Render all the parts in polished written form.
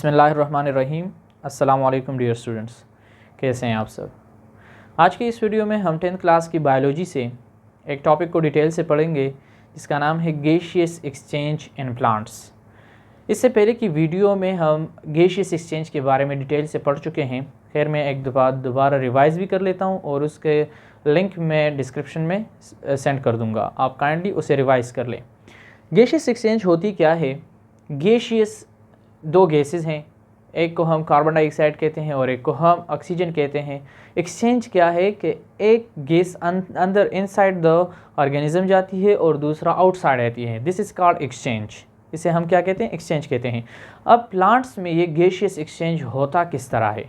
बिस्मिल्लाहिर्रहमानिर्रहीम। अस्सलाम वालेकुम डियर स्टूडेंट्स, कैसे हैं आप सब। आज की इस वीडियो में हम 10th क्लास की बायोलॉजी से एक टॉपिक को डिटेल से पढ़ेंगे जिसका नाम है गैसियस एक्सचेंज इन प्लांट्स। इससे पहले की वीडियो में हम गैसियस एक्सचेंज के बारे में डिटेल से पढ़ चुके हैं। खैर मैं एक दफ़ा दोबारा रिवाइज़ भी कर लेता हूँ और उसके लिंक मैं डिस्क्रिप्शन में सेंड कर दूँगा, आप काइंडली उसे रिवाइज़ कर लें। गैसियस एक्सचेंज होती क्या है? गैसियस दो गैसेस हैं, एक को हम कार्बन डाइऑक्साइड कहते हैं और एक को हम ऑक्सीजन कहते हैं। एक्सचेंज क्या है कि एक गैस अंदर इनसाइड द ऑर्गेनिज्म जाती है और दूसरा आउटसाइड आती है। This is called exchange. इसे हम क्या कहते हैं? एक्सचेंज कहते हैं। अब प्लांट्स में ये गैसियस एक्सचेंज होता किस तरह है?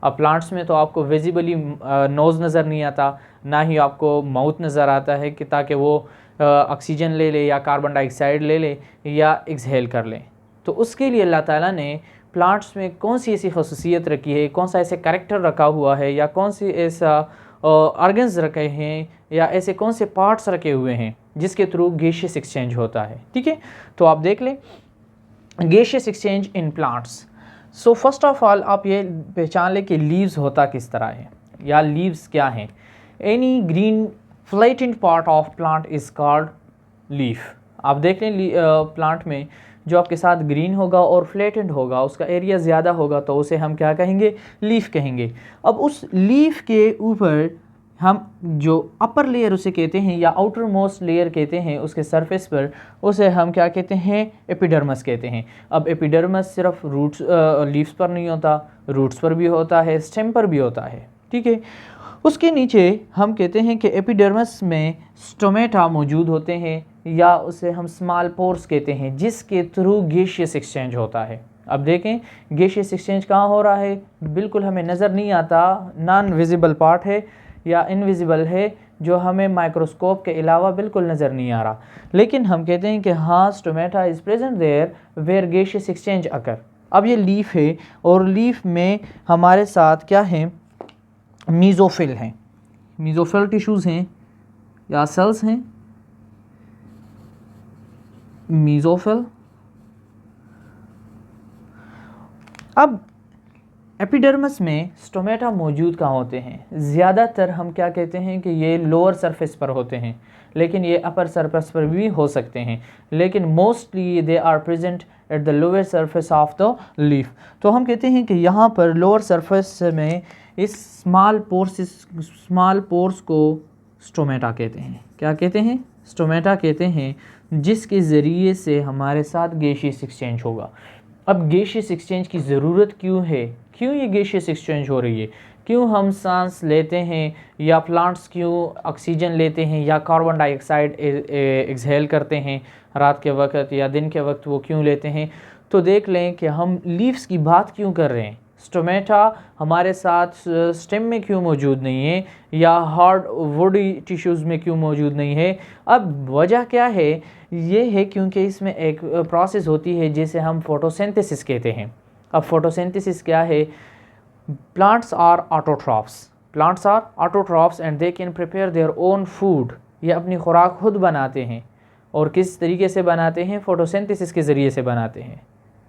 अब प्लांट्स में तो आपको विजिबली नोज़ नज़र नहीं आता, ना ही आपको माउथ नज़र आता है कि ताकि वो ऑक्सीजन ले ले या कार्बन डाइऑक्साइड ले ले या एक्सहेल कर ले। तो उसके लिए अल्लाह ताला ने प्लांट्स में कौन सी ऐसी खसूसियत रखी है, कौन सा ऐसे कैरेक्टर रखा हुआ है या कौन सी ऐसा ऑर्गन्स रखे हैं या ऐसे कौन से पार्ट्स रखे हुए हैं जिसके थ्रू गैसियस एक्सचेंज होता है। ठीक है, तो आप देख लें gaseous exchange in plants. So first of all आप ये पहचान लें कि लीव्स होता किस तरह है या लीव्स क्या हैं। Any green flattened part of plant is called leaf. आप देख लें प्लांट में जो आपके साथ ग्रीन होगा और फ्लैटेंड होगा, उसका एरिया ज़्यादा होगा, तो उसे हम क्या कहेंगे? लीफ कहेंगे। अब उस लीफ के ऊपर हम जो अपर लेयर उसे कहते हैं या आउटर मोस्ट लेयर कहते हैं, उसके सरफेस पर उसे हम क्या कहते हैं? एपिडर्मस कहते हैं। अब एपिडर्मस सिर्फ रूट्स लीव्स पर नहीं होता, रूट्स पर भी होता है, स्टेम पर भी होता है। ठीक है, उसके नीचे हम कहते हैं कि एपिडर्मस में स्टोमेटा मौजूद होते हैं या उसे हम स्मॉल पोर्स कहते हैं जिसके थ्रू गैसियस एक्सचेंज होता है। अब देखें गैसियस एक्सचेंज कहाँ हो रहा है? बिल्कुल हमें नज़र नहीं आता, नॉन विजिबल पार्ट है या इनविजिबल है जो हमें माइक्रोस्कोप के अलावा बिल्कुल नज़र नहीं आ रहा, लेकिन हम कहते हैं कि हाँ stomata is present there where gaseous exchange occur. अब ये लीफ है और लीफ में हमारे साथ क्या है? मीज़ोफिल हैं, मीज़ोफिल टिश्यूज़ हैं या सेल्स हैं, मीज़ोफिल। अब एपिडर्मस में स्टोमेटा मौजूद कहाँ होते हैं? ज़्यादातर हम क्या कहते हैं कि ये लोअर सरफेस पर होते हैं, लेकिन ये अपर सरफेस पर भी हो सकते हैं, लेकिन mostly they are present at the lower surface of the leaf. तो हम कहते हैं कि यहाँ पर लोअर सरफेस में इस स्मॉल पोर्स को स्टोमेटा कहते हैं। क्या कहते हैं? स्टोमेटा कहते हैं, जिसके ज़रिए से हमारे साथ गैसियस एक्सचेंज होगा। अब गैसियस एक्सचेंज की ज़रूरत क्यों है? क्यों ये गैसियस एक्सचेंज हो रही है? क्यों हम सांस लेते हैं या प्लांट्स क्यों ऑक्सीजन लेते हैं या कार्बन डाइऑक्साइड एक्सहेल करते हैं रात के वक्त या दिन के वक्त, वो क्यों लेते हैं? तो देख लें कि हम लीव्स की बात क्यों कर रहे हैं, स्टोमेटा हमारे साथ स्टेम में क्यों मौजूद नहीं है या हार्ड वुडी टिश्यूज़ में क्यों मौजूद नहीं है। अब वजह क्या है? ये है क्योंकि इसमें एक प्रोसेस होती है जिसे हम फोटोसिंथेसिस कहते हैं। अब फोटोसिंथेसिस क्या है? Plants are autotrophs and they can prepare their own food. ये अपनी खुराक खुद बनाते हैं और किस तरीके से बनाते हैं? फोटोसिंथेसिस के ज़रिए से बनाते हैं।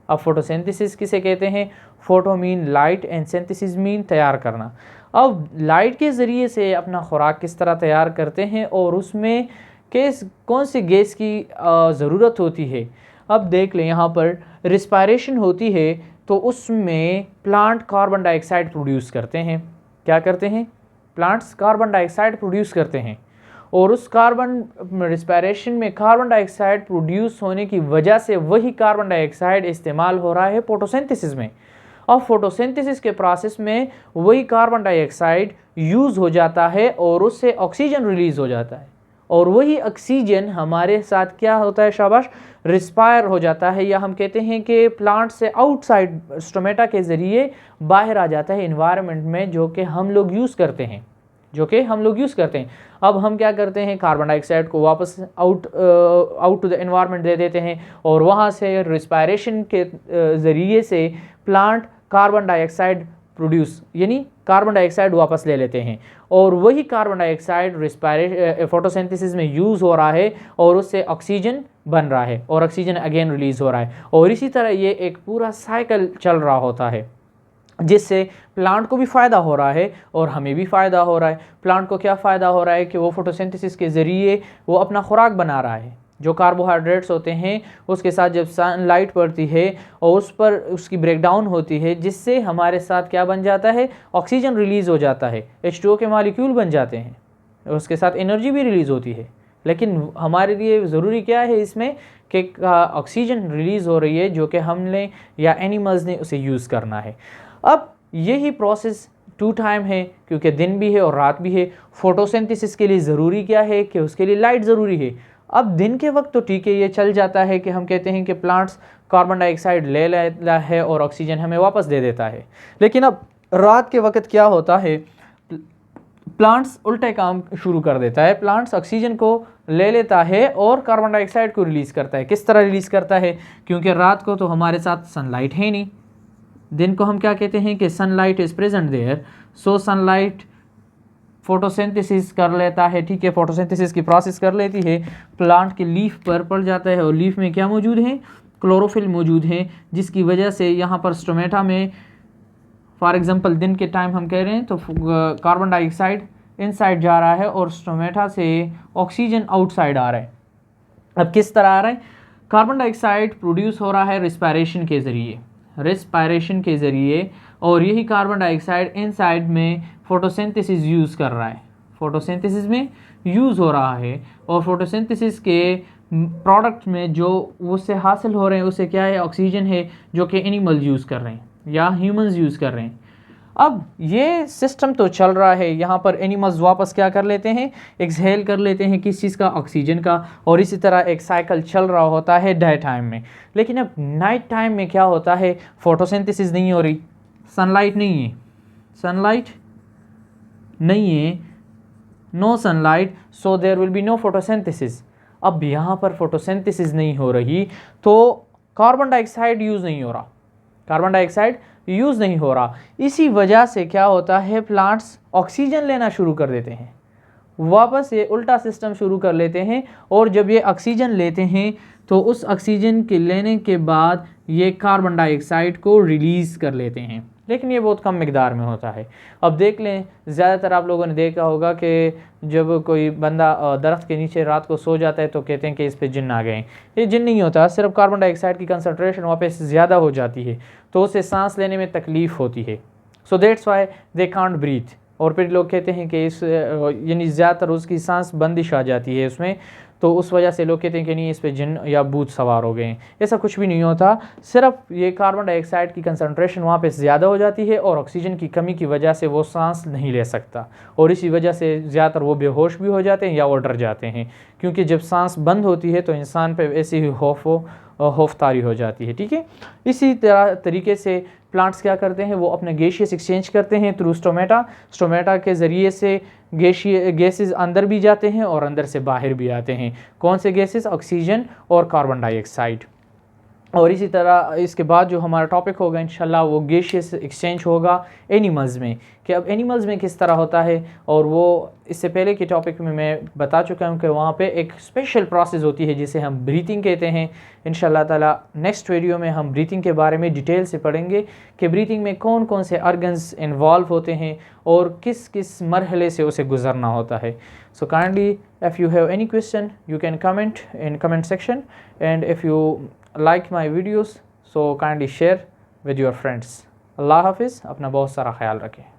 अब फोटोसिंथेसिस किसे कहते हैं? Photo mean light and synthesis mean तैयार करना। अब लाइट के ज़रिए से अपना खुराक किस तरह तैयार करते हैं और उसमें कौन सी गैस की ज़रूरत होती है? अब देख लें, यहाँ पर रिस्पायरेशन होती है तो उसमें प्लांट कार्बन डाइऑक्साइड प्रोड्यूस करते हैं। क्या करते हैं? प्लांट्स कार्बन डाइऑक्साइड प्रोड्यूस करते हैं और उस रिस्पायरेशन में कार्बन डाइऑक्साइड प्रोड्यूस होने की वजह से वही कार्बन डाइऑक्साइड इस्तेमाल हो रहा है फोटोसिंथेसिस में। और फोटोसिंथेसिस के प्रोसेस में वही कार्बन डाइऑक्साइड यूज़ हो जाता है और उससे ऑक्सीजन रिलीज़ हो जाता है और वही ऑक्सीजन हमारे साथ क्या होता है? शाबाश, रिस्पायर हो जाता है या हम कहते हैं कि प्लांट से आउटसाइड स्टोमेटा के ज़रिए बाहर आ जाता है इन्वायरमेंट में, जो कि हम लोग यूज़ करते हैं। अब हम क्या करते हैं? कार्बन डाइऑक्साइड को वापस आउट टू द एनवायरनमेंट दे देते हैं और वहाँ से रिस्पायरेशन के ज़रिए से प्लांट कार्बन डाइऑक्साइड प्रोड्यूस, यानी कार्बन डाइऑक्साइड वापस ले लेते हैं और वही कार्बन डाइऑक्साइड फोटोसिंथेसिस में यूज़ हो रहा है और उससे ऑक्सीजन बन रहा है और ऑक्सीजन अगेन रिलीज़ हो रहा है और इसी तरह ये एक पूरा साइकिल चल रहा होता है, जिससे प्लांट को भी फ़ायदा हो रहा है और हमें भी फ़ायदा हो रहा है। प्लांट को क्या फ़ायदा हो रहा है कि वो फोटोसिंथेसिस के ज़रिए वो अपना खुराक बना रहा है। जो कार्बोहाइड्रेट्स होते हैं उसके साथ जब सनलाइट पड़ती है और उस पर उसकी ब्रेकडाउन होती है, जिससे हमारे साथ क्या बन जाता है, ऑक्सीजन रिलीज़ हो जाता है, H2O के मॉलिक्यूल बन जाते हैं और उसके साथ एनर्जी भी रिलीज़ होती है। लेकिन हमारे लिए ज़रूरी क्या है इसमें कि ऑक्सीजन रिलीज़ हो रही है जो कि हमने या एनिमल्स ने उसे यूज़ करना है। अब यही प्रोसेस टू टाइम है क्योंकि दिन भी है और रात भी है। फोटोसिंथेसिस के लिए ज़रूरी क्या है कि उसके लिए लाइट ज़रूरी है। अब दिन के वक्त तो ठीक है, ये चल जाता है कि हम कहते हैं कि प्लांट्स कार्बन डाइऑक्साइड ले लेता है और ऑक्सीजन हमें वापस दे देता है। लेकिन अब रात के वक्त क्या होता है, प्लांट्स उल्टे काम शुरू कर देता है। प्लांट्स ऑक्सीजन को ले लेता है और कार्बन डाइऑक्साइड को रिलीज़ करता है। किस तरह रिलीज़ करता है, क्योंकि रात को तो हमारे साथ सनलाइट है नहीं, दिन को हम क्या कहते हैं कि sunlight is present there, so sunlight photosynthesis कर लेता है, ठीक है, फोटोसिंथेसिस की प्रोसेस कर लेती है, प्लांट के लीफ पर पड़ जाता है और लीफ में क्या मौजूद है, क्लोरोफिल मौजूद है, जिसकी वजह से यहाँ पर स्टोमेटा में फॉर एग्जांपल दिन के टाइम हम कह रहे हैं तो कार्बन डाइऑक्साइड इनसाइड जा रहा है और स्टोमेटा से ऑक्सीजन आउटसाइड आ रहा है। अब किस तरह आ रहा है, कार्बन डाइऑक्साइड प्रोड्यूस हो रहा है रिस्पायरेशन के ज़रिए और यही कार्बन डाइऑक्साइड इनसाइड में फोटोसिंथेसिस यूज़ कर रहा है, फोटोसिंथेसिस में यूज़ हो रहा है और फोटोसिंथेसिस के प्रोडक्ट में जो उससे हासिल हो रहे हैं उससे क्या है, ऑक्सीजन है जो कि एनिमल यूज़ कर रहे हैं या ह्यूमंस यूज़ कर रहे हैं। अब ये सिस्टम तो चल रहा है, यहाँ पर एनिमल्स वापस क्या कर लेते हैं, एक्सहेल कर लेते हैं किस चीज़ का, ऑक्सीजन का, और इसी तरह एक साइकिल चल रहा होता है डे टाइम में। लेकिन अब नाइट टाइम में क्या होता है, फोटोसिंथेसिस नहीं हो रही, सनलाइट नहीं है, no sunlight, so there will be no photosynthesis. अब यहाँ पर फोटोसिंथेसिस नहीं हो रही तो कार्बन डाइऑक्साइड यूज़ नहीं हो रहा, इसी वजह से क्या होता है, प्लांट्स ऑक्सीजन लेना शुरू कर देते हैं, वापस ये उल्टा सिस्टम शुरू कर लेते हैं और जब ये ऑक्सीजन लेते हैं तो उस ऑक्सीजन के लेने के बाद ये कार्बन डाइऑक्साइड को रिलीज़ कर लेते हैं, लेकिन ये बहुत कम मिकदार में होता है। अब देख लें, ज़्यादातर आप लोगों ने देखा होगा कि जब कोई बंदा दरख्त के नीचे रात को सो जाता है तो कहते हैं कि इस पे जिन्न आ गए। ये जिन्न नहीं होता, सिर्फ कार्बन डाइऑक्साइड की कंसनट्रेशन वहाँ पे ज़्यादा हो जाती है तो उसे सांस लेने में तकलीफ़ होती है, so that's why they can't breathe. और फिर लोग कहते हैं कि इस यानी ज़्यादातर उसकी सांस बंदिश आ जाती है उसमें, तो उस वजह से लोग कहते हैं कि नहीं इस पे जिन्न या भूत सवार हो गए हैं। ऐसा कुछ भी नहीं होता, सिर्फ ये कार्बन डाइऑक्साइड की कंसंट्रेशन वहाँ पे ज़्यादा हो जाती है और ऑक्सीजन की कमी की वजह से वो सांस नहीं ले सकता और इसी वजह से ज़्यादातर वो बेहोश भी हो जाते हैं या वो डर जाते हैं, क्योंकि जब सांस बंद होती है तो इंसान पे ऐसी ही खौफतारी हो जाती है, ठीक है। इसी तरीके से प्लांट्स क्या करते हैं, वो अपने गैसियस एक्सचेंज करते हैं थ्रू स्टोमेटा के ज़रिए से गैसेस अंदर भी जाते हैं और अंदर से बाहर भी आते हैं। कौन से गैसेस, ऑक्सीजन और कार्बन डाइऑक्साइड। और इसी तरह इसके बाद जो हमारा टॉपिक होगा इंशाल्लाह वो गैसियस एक्सचेंज होगा एनिमल्स में, कि अब एनिमल्स में किस तरह होता है, और वो इससे पहले के टॉपिक में मैं बता चुका हूँ कि वहाँ पे एक स्पेशल प्रोसेस होती है जिसे हम ब्रीथिंग कहते हैं। इंशाल्लाह ताला नेक्स्ट वीडियो में हम ब्रीथिंग के बारे में डिटेल से पढ़ेंगे कि ब्रीथिंग में कौन कौन से ऑर्गन्स इन्वॉल्व होते हैं और किस किस मरहले से उसे गुजरना होता है। So kindly if you have any question you can comment in comment section, and if you like my videos so kindly share with your friends. अल्लाह हाफिज़, अपना बहुत सारा ख्याल रखें।